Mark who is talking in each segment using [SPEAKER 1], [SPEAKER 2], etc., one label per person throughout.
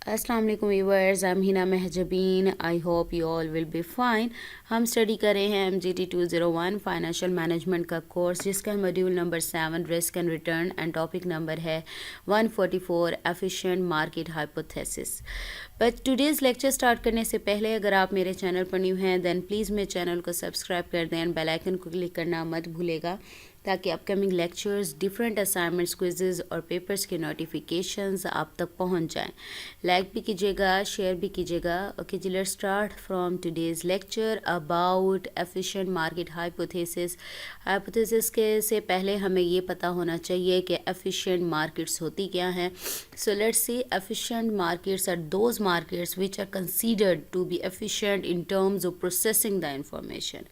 [SPEAKER 1] अस्सलाम वालेकुम viewers, I am Hina Mahjabeen. I hope you all will be fine. हम study कर रहे हैं MGT 201 फाइनेंशियल मैनेजमेंट का कोर्स, जिसका module number 7 risk and return and topic number है 144 efficient market hypothesis. But today's lecture start करने से पहले अगर आप मेरे चैनल पर न्यू हैं देन प्लीज़ मेरे चैनल को सब्सक्राइब कर दें एंड बेल आइकन को क्लिक करना मत भूलेगा, ताकि अपकमिंग लेक्चर्स, डिफरेंट असाइनमेंट्स, क्विज़ेज़ और पेपर्स के नोटिफिकेशंस आप तक पहुंच जाएं। लाइक भी कीजिएगा, शेयर भी कीजिएगा। ओके जी, let's start from today's lecture about efficient market hypothesis. Hypothesis के से पहले हमें ये पता होना चाहिए कि एफिशिएंट मार्केट्स होती क्या हैं। So let's see, efficient markets are those markets which are considered to be efficient in terms of processing the information,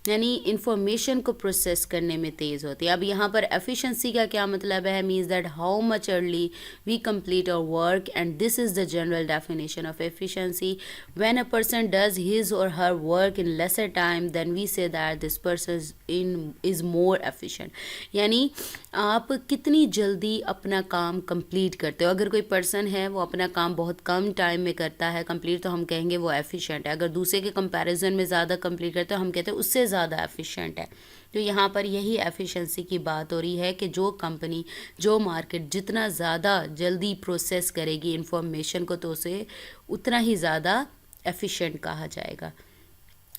[SPEAKER 1] यानी इंफॉर्मेशन को प्रोसेस करने में तेज़ होती है। अब यहाँ पर एफिशिएंसी का क्या मतलब है? Means that how much early we complete our work, and this is the general definition of efficiency. When a person does his और her work in lesser time then we say that this person is more efficient. यानी आप कितनी जल्दी अपना काम complete करते हो। अगर कोई पर्सन है वो अपना काम बहुत कम टाइम में करता है कंप्लीट, तो हम कहेंगे वो एफिशिएंट है। अगर दूसरे के कंपैरिजन में ज़्यादा कंप्लीट करते हो हम कहते हैं उससे ज़्यादा एफिशिएंट है। तो यहाँ पर यही एफिशिएंसी की बात हो रही है कि जो कंपनी, जो मार्केट जितना ज़्यादा जल्दी प्रोसेस करेगी इंफॉर्मेशन को, तो उसे उतना ही ज़्यादा एफिशिएंट कहा जाएगा।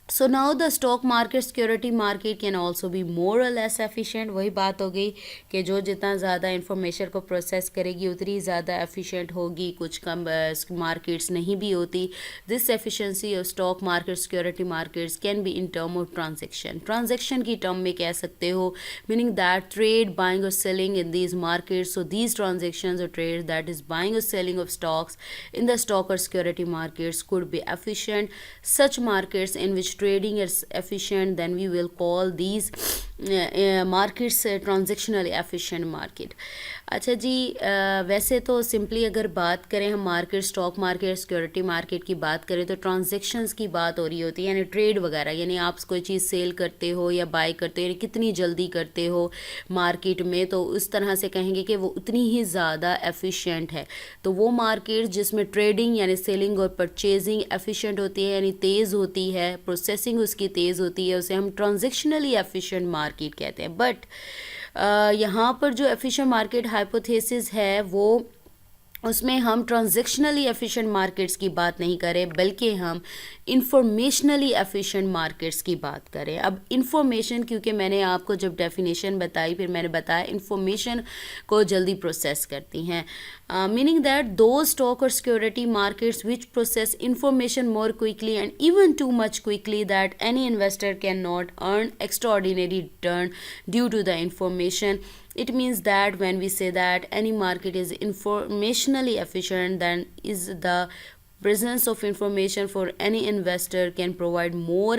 [SPEAKER 1] So now the stock market, security market can also be more और लेस एफिशिएंट। वही बात हो गई कि जो जितना ज़्यादा इंफॉर्मेशन को प्रोसेस करेगी उतनी ज़्यादा एफिशिएंट होगी। कुछ कम मार्केट्स नहीं भी होती। This efficiency of stock market, security markets can be in term of transaction. Transaction की टर्म में कह सकते हो, मीनिंग दैट ट्रेड, बाइंग और selling in these markets. So these transactions और ट्रेड दैट इज बाइंग और selling of stocks in the stock or security markets could be efficient. Such markets in which trading is efficient, then we will call these markets transactionally efficient market. अच्छा जी, वैसे तो simply अगर बात करें हम market, stock market, security market की बात करें तो ट्रांजेक्शन्स की बात हो रही होती है, यानी ट्रेड वगैरह, यानी आप कोई चीज़ सेल करते हो या बाय करते हो, यानी कितनी जल्दी करते हो मार्केट में, तो उस तरह से कहेंगे कि वो उतनी ही ज़्यादा एफिशिएंट है। तो वो मार्केट जिसमें ट्रेडिंग यानी सेलिंग और परचेजिंग एफिशिएंट होती है, यानी तेज़ होती है, प्रोसेसिंग उसकी तेज़ होती है, उसे हम ट्रांजेक्शनली एफिशिएंट मार्केट कहते हैं। बट यहाँ पर जो एफिशिएंट मार्केट हाइपोथेसिस है वो, उसमें हम ट्रांजेक्शनली एफिशिएंट मार्केट्स की बात नहीं करें, बल्कि हम इंफॉर्मेशनली एफिशिएंट मार्केट्स की बात करें। अब इंफॉर्मेशन, क्योंकि मैंने आपको जब डेफिनेशन बताई फिर मैंने बताया इंफॉर्मेशन को जल्दी प्रोसेस करती हैं, मीनिंग दैट दो स्टॉक और security markets which process information more quickly and even too much quickly that any investor can not earn extraordinary return due to the information. It means that when we say that any market is informationally efficient, then is the presence of information for any investor can provide more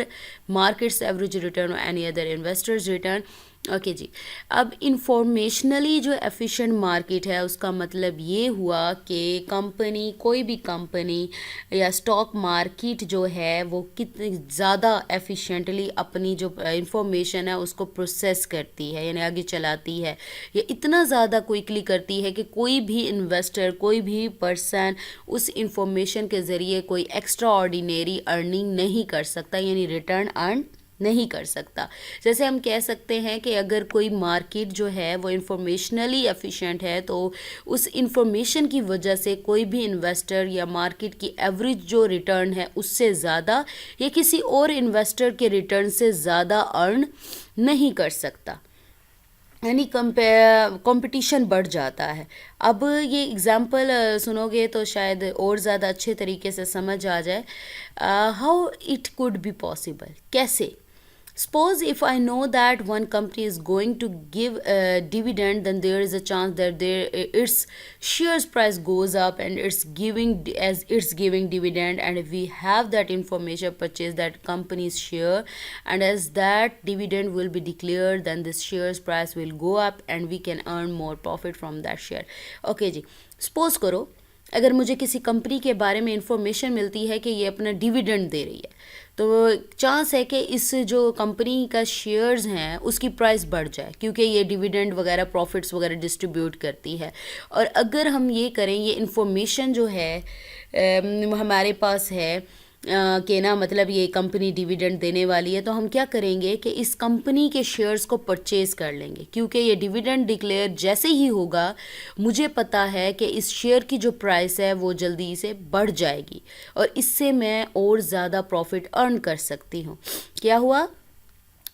[SPEAKER 1] market's average return or any other investor's return. Okay जी, अब informationally जो efficient market है उसका मतलब ये हुआ कि company, कोई भी कंपनी या स्टॉक मार्केट जो है वो कितनी ज़्यादा एफिशिएंटली अपनी जो इंफॉर्मेशन है उसको प्रोसेस करती है, यानी आगे चलाती है, या इतना ज़्यादा क्विकली करती है कि कोई भी इन्वेस्टर, कोई भी पर्सन उस इंफॉर्मेशन के ज़रिए कोई एक्स्ट्रा ऑर्डिनरी अर्निंग नहीं कर सकता, यानी रिटर्न अर्न नहीं कर सकता। जैसे हम कह सकते हैं कि अगर कोई मार्केट जो है वो इंफॉर्मेशनली एफिशिएंट है, तो उस इंफॉर्मेशन की वजह से कोई भी इन्वेस्टर या मार्केट की एवरेज जो रिटर्न है उससे ज़्यादा या किसी और इन्वेस्टर के रिटर्न से ज़्यादा अर्न नहीं कर सकता, यानी कंपटीशन बढ़ जाता है। अब ये एग्ज़ाम्पल सुनोगे तो शायद और ज़्यादा अच्छे तरीके से समझ आ जाए। How it could be possible, कैसे? Suppose if I know that one company is going to give a dividend, then there is a chance that its shares price goes up and it's giving dividend, and if we have that information, purchase that company's share, and as that dividend will be declared, then this shares price will go up and we can earn more profit from that share. Okay जी, suppose करो अगर मुझे किसी company के बारे में information मिलती है कि ये अपना डिविडेंड दे रही है, तो चांस है कि इस जो कंपनी का शेयर्स हैं उसकी प्राइस बढ़ जाए, क्योंकि ये डिविडेंड वगैरह, प्रॉफिट्स वगैरह डिस्ट्रीब्यूट करती है। और अगर हम ये करें, ये इंफॉर्मेशन जो है हमारे पास है कि ना मतलब ये कंपनी डिविडेंड देने वाली है, तो हम क्या करेंगे कि इस कंपनी के शेयर्स को परचेज कर लेंगे, क्योंकि ये डिविडेंड डिक्लेयर जैसे ही होगा मुझे पता है कि इस शेयर की जो प्राइस है वो जल्दी से बढ़ जाएगी और इससे मैं और ज़्यादा प्रॉफिट अर्न कर सकती हूँ। क्या हुआ,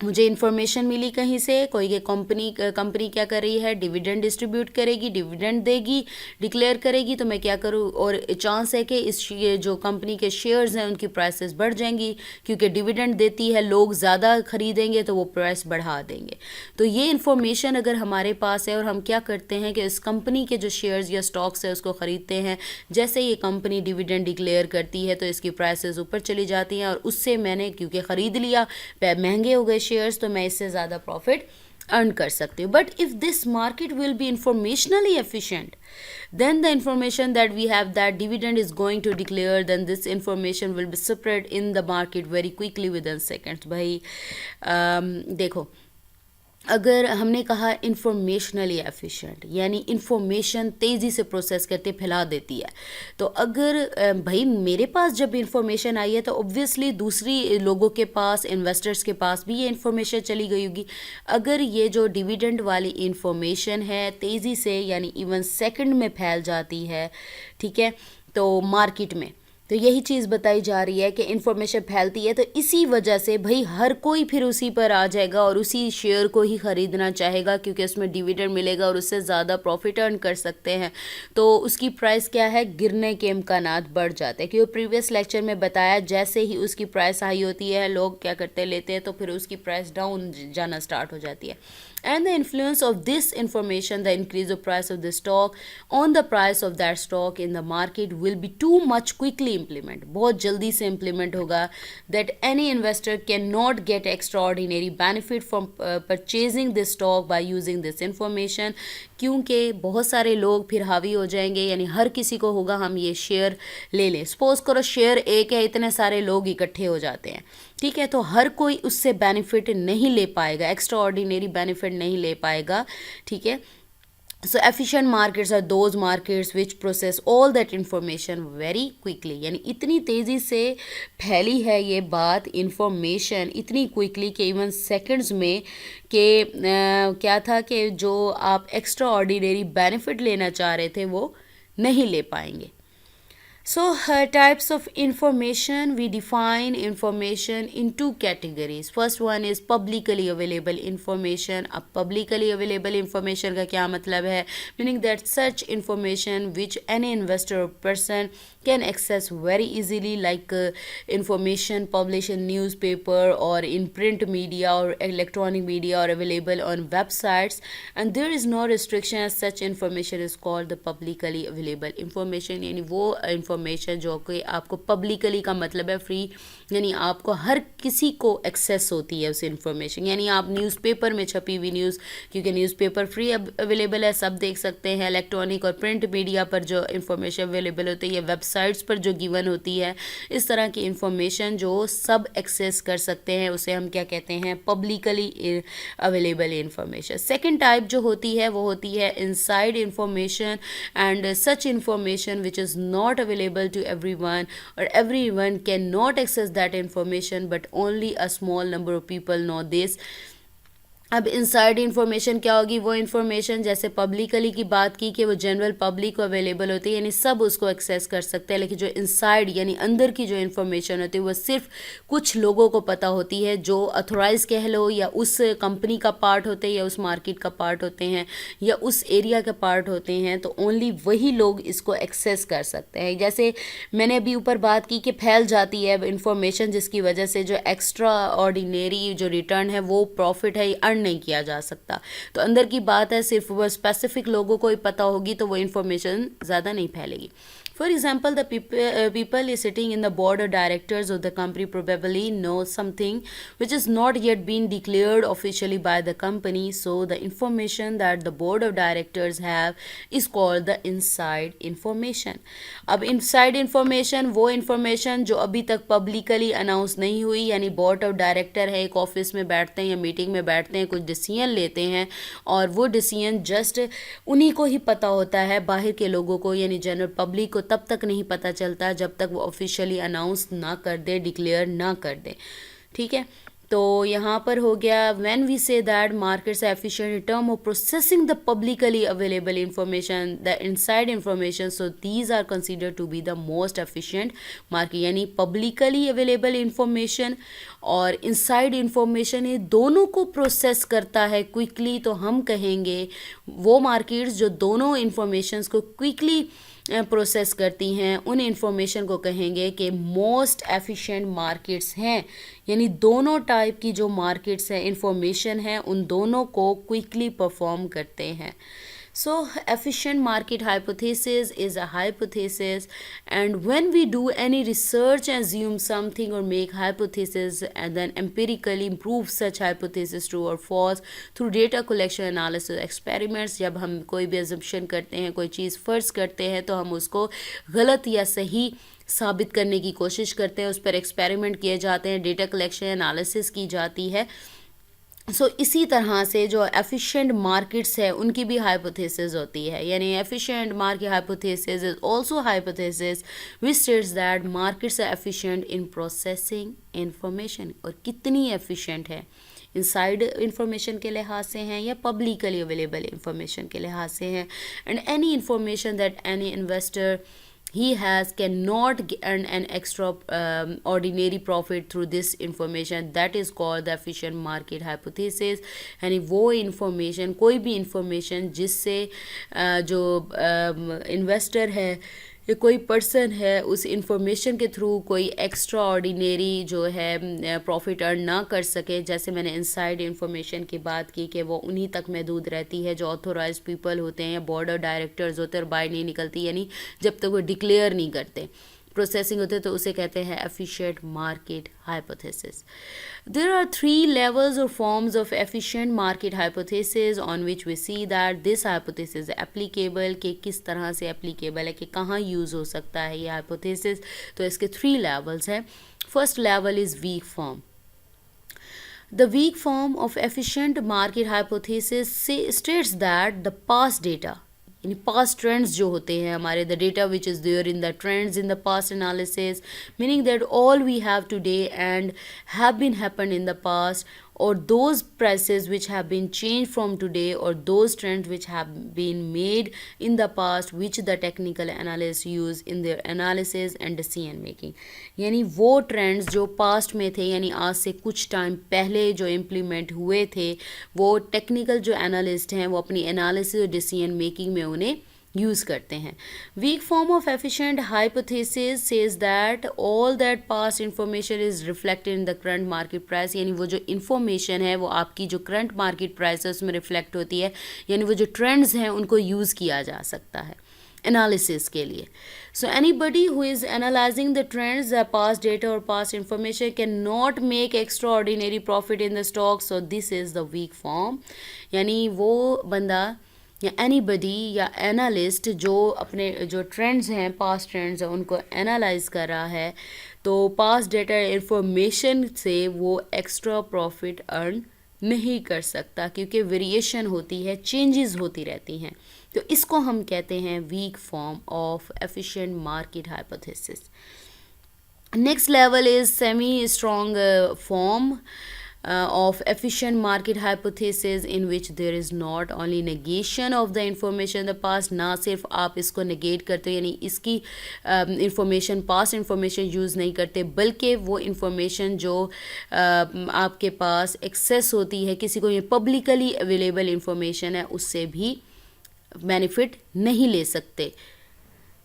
[SPEAKER 1] मुझे इन्फॉर्मेशन मिली कहीं से, कोई के कंपनी क्या कर रही है, डिविडेंड डिस्ट्रीब्यूट करेगी, डिविडेंड देगी, डिक्लेयर करेगी, तो मैं क्या करूँ, और चांस है कि ये जो कंपनी के शेयर्स हैं उनकी प्राइसेस बढ़ जाएंगी, क्योंकि डिविडेंड देती है, लोग ज़्यादा खरीदेंगे तो वो प्राइस बढ़ा देंगे। तो ये इन्फॉर्मेशन अगर हमारे पास है और हम क्या करते हैं कि इस कंपनी के जो शेयर्स या स्टॉक्स है उसको ख़रीदते हैं, जैसे ये कंपनी डिविडेंड डिक्लेयर करती है तो इसकी प्राइसेस ऊपर चली जाती हैं और उससे मैंने क्योंकि ख़रीद लिया, महंगे हो गए शेयर्स, तो मैं इससे ज़्यादा प्रॉफिट अर्न कर सकती हूँ। But if this market will be informationally efficient, then the information that we have that dividend is going to declare, then this information will be spread in the market very quickly within seconds। भाई देखो, अगर हमने कहा इंफॉर्मेशनली efficient यानी information तेज़ी से process करते फैला देती है, तो अगर भाई मेरे पास जब इंफॉर्मेशन आई है तो ऑब्वियसली दूसरी लोगों के पास, इन्वेस्टर्स के पास भी ये इंफॉर्मेशन चली गई होगी। अगर ये जो डिविडेंड वाली इंफॉर्मेशन है तेज़ी से यानी इवन सेकंड में फैल जाती है, ठीक है, तो मार्केट में तो यही चीज़ बताई जा रही है कि इन्फॉर्मेशन फैलती है तो इसी वजह से भाई हर कोई फिर उसी पर आ जाएगा और उसी शेयर को ही ख़रीदना चाहेगा, क्योंकि उसमें डिविडेंड मिलेगा और उससे ज़्यादा प्रॉफिट अर्न कर सकते हैं, तो उसकी प्राइस क्या है, गिरने के इम्कानात बढ़ जाते हैं। क्योंकि प्रीवियस लेक्चर में बताया जैसे ही उसकी प्राइस हाई होती है लोग क्या करते लेते हैं, तो फिर उसकी प्राइस डाउन जाना स्टार्ट हो जाती है। And the influence of this information, the increase of price of the stock on the price of that stock in the market will be too much quickly implement, बहुत जल्दी से implement होगा, that any investor cannot get extraordinary benefit from purchasing this stock by using this information, क्योंकि बहुत सारे लोग फिर हावी हो जाएंगे, यानी हर किसी को होगा हम ये शेयर ले लें। सपोज करो शेयर एक है, इतने सारे लोग इकट्ठे हो जाते हैं, ठीक है, तो हर कोई उससे बेनिफिट नहीं ले पाएगा, एक्स्ट्रा ऑर्डिनरी बेनिफिट नहीं ले पाएगा, ठीक है। So efficient markets are those markets which process all that information very quickly, यानी इतनी तेज़ी से फैली है ये बात, इंफॉर्मेशन इतनी क्विकली कि इवन सेकंड्स में कि क्या था कि जो आप एक्स्ट्रा ऑर्डिनरी बेनिफिट लेना चाह रहे थे वो नहीं ले पाएंगे। So types of information, we define information in two categories. First one is publicly available information. अब publicly available information का क्या मतलब है, meaning that such information which any investor or person can access very easily, like information published in newspaper or in print media or electronic media or available on websites, and there is no restriction as such information is called the publicly available information। यानी वो information जो कि आपको publicly का मतलब है free, यानी आपको हर किसी को एक्सेस होती है उस इंफॉर्मेशन, यानी आप न्यूज़पेपर में छपी हुई न्यूज़, क्योंकि न्यूज़पेपर फ्री अवेलेबल है, सब देख सकते हैं, इलेक्ट्रॉनिक और प्रिंट मीडिया पर जो इंफॉर्मेशन अवेलेबल होती है, वेबसाइट्स पर जो गिवन होती है, इस तरह की इंफॉर्मेशन जो सब एक्सेस कर सकते हैं उसे हम क्या कहते हैं, publicly available information. Second type जो होती है वो होती है inside information, and such information which is not available to everyone or everyone cannot access that information, but only a small number of people know this। अब inside information क्या होगी, वो इन्फॉर्मेशन जैसे पब्लिकली की बात की कि वो जनरल पब्लिक को अवेलेबल होती है, यानी सब उसको एक्सेस कर सकते हैं, लेकिन जो इनसाइड यानी अंदर की जो इन्फॉर्मेशन होती है वो सिर्फ कुछ लोगों को पता होती है, जो अथोराइज कह लो या उस कंपनी का पार्ट होते हैं या उस मार्केट का पार्ट होते हैं या उस एरिया का पार्ट होते हैं, तो ओनली वही लोग इसको एक्सेस कर सकते हैं। जैसे मैंने अभी ऊपर बात की कि फैल जाती है इन्फॉर्मेशन, जिसकी वजह से जो एक्स्ट्रा ऑर्डिनरी जो रिटर्न है वो प्रॉफिट है अर्न नहीं किया जा सकता, तो अंदर की बात है सिर्फ वो स्पेसिफिक लोगों को ही पता होगी, तो वो इन्फॉर्मेशन ज़्यादा नहीं फैलेगी। For example, the people is sitting in the board of directors of the company probably know something which is not yet been declared officially by the company, so the information that the board of directors have is called the inside information। अब inside information वो information जो अभी तक publicly announce नहीं हुई, यानी board of director है, एक ऑफिस में बैठते हैं या मीटिंग में बैठते हैं, कुछ डिसीजन लेते हैं और वो डिसीजन जस्ट उन्हीं को ही पता होता है, बाहर के लोगों को यानी जनरल पब्लिक को तब तक नहीं पता चलता जब तक वो ऑफिशियली अनाउंस ना कर दे, डिक्लेयर ना कर दे, ठीक है। तो यहाँ पर हो गया when we say that markets efficient in term of processing the publicly available information, the inside information, so these are consider to be the most efficient market. यानी पब्लिकली अवेलेबल इंफॉर्मेशन और इनसाइड इंफॉर्मेशन, ये दोनों को process करता है quickly, तो हम कहेंगे वो मार्केट्स जो दोनों इंफॉर्मेशंस को क्विकली प्रोसेस करती हैं उन इंफॉर्मेशन को कहेंगे कि मोस्ट एफिशिएंट मार्केट्स हैं। यानी दोनों टाइप की जो मार्केट्स हैं, इंफॉर्मेशन है, उन दोनों को क्विकली परफॉर्म करते हैं। So efficient market hypothesis is a hypothesis, and when we do any research, assume something or make hypothesis and then empirically prove such hypothesis true or false through data collection, analysis, experiments। जब हम कोई भी assumption करते हैं, कोई चीज़ फ़र्ज़ करते हैं, तो हम उसको गलत या सही साबित करने की कोशिश करते हैं, उस पर एक्सपेरिमेंट किए जाते हैं, डेटा कलेक्शन एनालिसिस की जाती है। इसी तरह से जो एफिशिएंट मार्केट्स है उनकी भी हाइपोथेसिस होती है। यानी efficient market hypothesis is also hypothesis which states that markets are efficient in processing information. और कितनी एफिशिएंट है, इनसाइड इंफॉर्मेशन के लिहाज से हैं या पब्लिकली अवेलेबल इंफॉर्मेशन के लिहाज से हैं। And any information that any investor he has cannot earn an extra ordinary profit through this information, that is called the efficient market hypothesis। यानी वो इंफॉर्मेशन, कोई भी इंफॉर्मेशन जिससे जो इन्वेस्टर है या कोई पर्सन है उस इंफॉर्मेशन के थ्रू कोई एक्स्ट्रा ऑर्डिनरी जो है प्रॉफिट अर्न ना कर सके। जैसे मैंने इनसाइड इंफॉर्मेशन की बात की कि वो उन्हीं तक महदूद रहती है जो ऑथोराइज पीपल होते हैं या बोर्ड ऑफ डायरेक्टर्स होते हैं, और बाहर नहीं निकलती, यानी जब तक वो डिक्लेयर नहीं करते, प्रोसेसिंग होते, तो उसे कहते हैं efficient market hypothesis. There are 3 levels or forms of efficient market hypothesis on which we see that this hypothesis is applicable, कि किस तरह से एप्लीकेबल है, कि कहाँ यूज़ हो सकता है ये हाइपोथेसिस। तो इसके 3 levels हैं। First level is weak form. The weak form of efficient market hypothesis states that the past data, यानी पास्ट ट्रेंड्स जो होते हैं हमारे, the data which is there in the trends in the past analysis, meaning that all we have today and have been happen in the past, or those prices which have been changed from today, or those trends which have been made in the past which the technical analysts use in their analysis and decision making। यानी वो trends जो past में थे, यानी आज से कुछ time पहले जो इम्प्लीमेंट हुए थे, वो टेक्निकल जो एनालिस्ट हैं वो अपनी एनालिसिस और डिसीजन मेकिंग में उन्हें यूज़ करते हैं। Weak form of efficient hypothesis says that all that past information is reflected in the current market price. यानी वो जो इंफॉर्मेशन है वो आपकी जो करंट मार्केट प्राइस है उसमें रिफ्लेक्ट होती है, यानी वो जो ट्रेंड्स हैं उनको यूज़ किया जा सकता है एनालिसिस के लिए। So anybody who is analysing the trends, the past data और past information can not make extraordinary profit in the stock, so this is the weak form. यानी वो बंदा या एनीबडी या एनालिस्ट जो अपने जो ट्रेंड्स हैं, पास्ट ट्रेंड्स हैं, उनको एनालाइज कर रहा है, तो पास्ट डेटा इंफॉर्मेशन से वो एक्स्ट्रा प्रॉफिट अर्न नहीं कर सकता, क्योंकि वेरिएशन होती है, चेंजेस होती रहती हैं। तो इसको हम कहते हैं weak form of efficient market hypothesis. Next level is semi strong form of efficient market hypothesis in which there is not only negation of the information in the past, ना सिर्फ आप इसको negate करते हो, यानी इसकी information past information यूज़ नहीं करते, बल्कि वो information जो आपके पास access होती है, किसी को ये publicly available information है, उससे भी benefit नहीं ले सकते।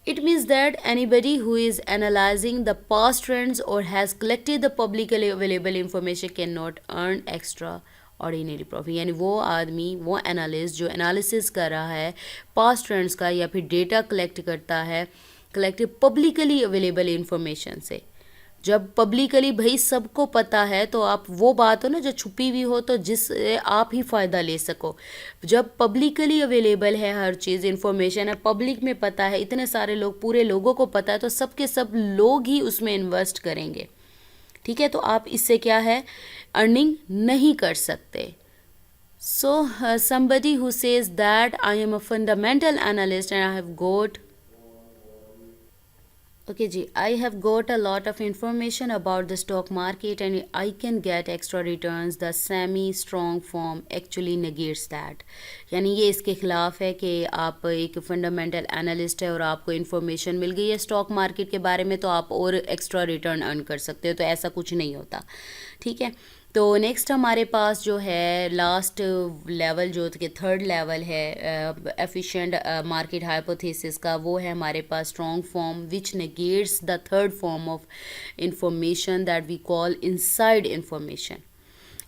[SPEAKER 1] It means that anybody who is analyzing the past trends or has collected the publicly available information cannot earn extra ordinary profit. यानी वो आदमी, वो एनालिस्ट जो एनालिसिस कर रहा है पास्ट ट्रेंड्स का या फिर डेटा कलेक्ट करता है, कलेक्टिव पब्लिकली अवेलेबल इंफॉर्मेशन से। जब पब्लिकली भाई सबको पता है, तो आप वो बात हो ना जो छुपी हुई हो, तो जिससे आप ही फ़ायदा ले सको। जब पब्लिकली अवेलेबल है हर चीज़, इंफॉर्मेशन है, पब्लिक में पता है, इतने सारे लोग, पूरे लोगों को पता है, तो सब के सब लोग ही उसमें इन्वेस्ट करेंगे। ठीक है, तो आप इससे क्या है, अर्निंग नहीं कर सकते। सो somebody who says that I am a fundamental analyst and I have got Okay, Ji, I have got a lot of information about the stock market and I can get extra returns. The semi-strong form actually negates that. यानी ये इसके खिलाफ है कि आप एक fundamental analyst है और आपको इन्फॉर्मेशन मिल गई है स्टॉक मार्केट के बारे में तो आप और एक्स्ट्रा रिटर्न अर्न कर सकते हो, तो ऐसा कुछ नहीं होता, ठीक है। तो नेक्स्ट हमारे पास जो है लास्ट लेवल जो कि थर्ड लेवल है एफिशिएंट मार्केट हाइपोथेसिस का, वो है हमारे पास strong form which negates the third form of information that we call inside information.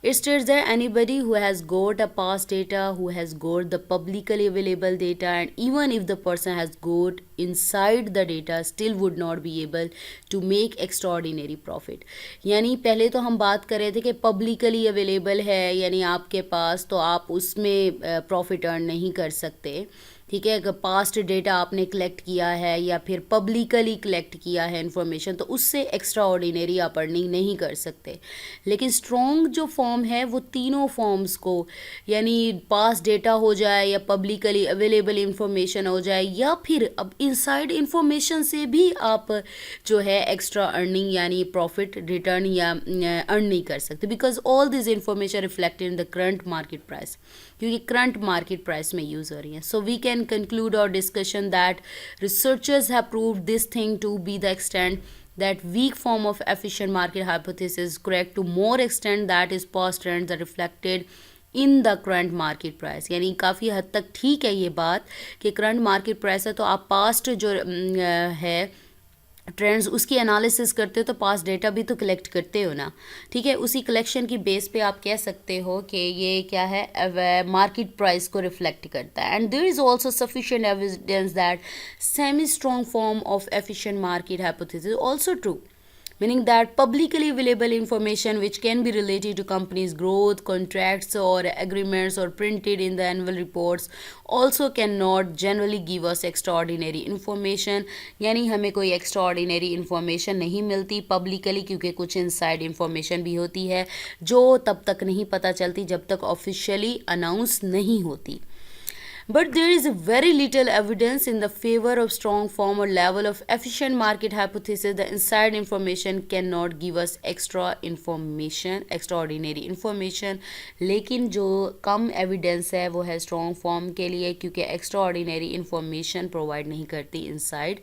[SPEAKER 1] It states that anybody who has got a past data, who has got the publicly available data, and even if the person has got inside the data, still would not be able to make extraordinary profit. यानी पहले तो हम बात कर रहे थे कि publicly available है, यानी आपके पास, तो आप उसमें प्रॉफिट अर्न नहीं कर सकते, ठीक है। अगर पास्ट डेटा आपने कलेक्ट किया है या फिर पब्लिकली कलेक्ट किया है इन्फॉर्मेशन, तो उससे एक्स्ट्रा ऑर्डिनरी आप अर्निंग नहीं कर सकते। लेकिन स्ट्रॉन्ग जो फॉर्म है वो तीनों फॉर्म्स को, यानी पास्ट डेटा हो जाए या पब्लिकली अवेलेबल इंफॉर्मेशन हो जाए या फिर अब इनसाइड इंफॉर्मेशन से भी आप जो है एक्स्ट्रा अर्निंग यानी प्रॉफिट रिटर्न या अर्न नहीं कर सकते, because all this information reflected in the current market price, क्योंकि करंट मार्केट प्राइस में यूज़ हो रही है. So we can conclude our discussion that researchers have proved this thing to be the extent that weak form of efficient market hypothesis is correct to more extent that is past trends are reflected in the current market price. यानी काफ़ी हद तक ठीक है ये बात कि current market price है तो आप पास्ट जो है ट्रेंड्स उसकी एनालिसिस करते हो तो पास डेटा भी तो कलेक्ट करते हो ना, ठीक है। उसी कलेक्शन की बेस पे आप कह सकते हो कि ये क्या है मार्केट प्राइस को रिफ्लेक्ट करता है. And there is also sufficient evidence that semi strong form of efficient market hypothesis also true, meaning that publicly available information which can be related to companies' growth, contracts or agreements or printed in the annual reports also cannot generally give us extraordinary information. यानी हमें कोई extraordinary information नहीं मिलती publicly, क्योंकि कुछ inside information भी होती है जो तब तक नहीं पता चलती जब तक officially announce नहीं होती. But there is very little evidence in the favor of strong form or level of efficient market hypothesis. The inside information cannot give us extraordinary information. लेकिन जो कम evidence है वो है strong form के लिए, क्योंकि extraordinary information provide नहीं करती inside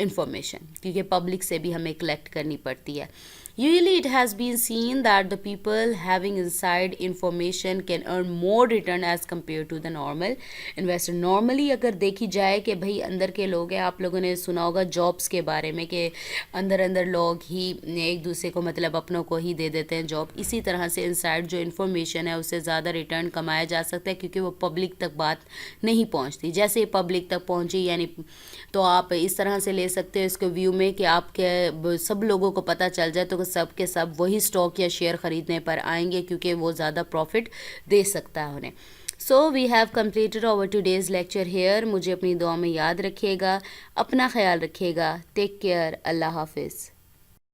[SPEAKER 1] information, क्योंकि public से भी हमें collect करनी पड़ती है. Usually it has been seen that the people having inside information can earn more return as compared to the normal investor. Normally अगर देखी जाए कि भाई अंदर के लोग हैं, आप लोगों ने सुना होगा जॉब्स के बारे में कि अंदर अंदर लोग ही एक दूसरे को मतलब अपनों को ही दे देते हैं जॉब. इसी तरह से इनसाइड जो इन्फॉर्मेशन है उससे ज़्यादा रिटर्न कमाया जा सकता है, क्योंकि वो पब्लिक तक बात नहीं पहुँचती. जैसे ही पब्लिक तक पहुँची यानी तो आप इस तरह से ले सकते हो इसको व्यू में कि आपके सब लोगों को पता चल जाए तो सब के सब वही स्टॉक या शेयर ख़रीदने पर आएंगे, क्योंकि वो ज़्यादा प्रॉफिट दे सकता है उन्हें. So we have completed our today's lecture here. मुझे अपनी दुआ में याद रखिएगा, अपना ख्याल रखिएगा. Take care. अल्लाह हाफिज़.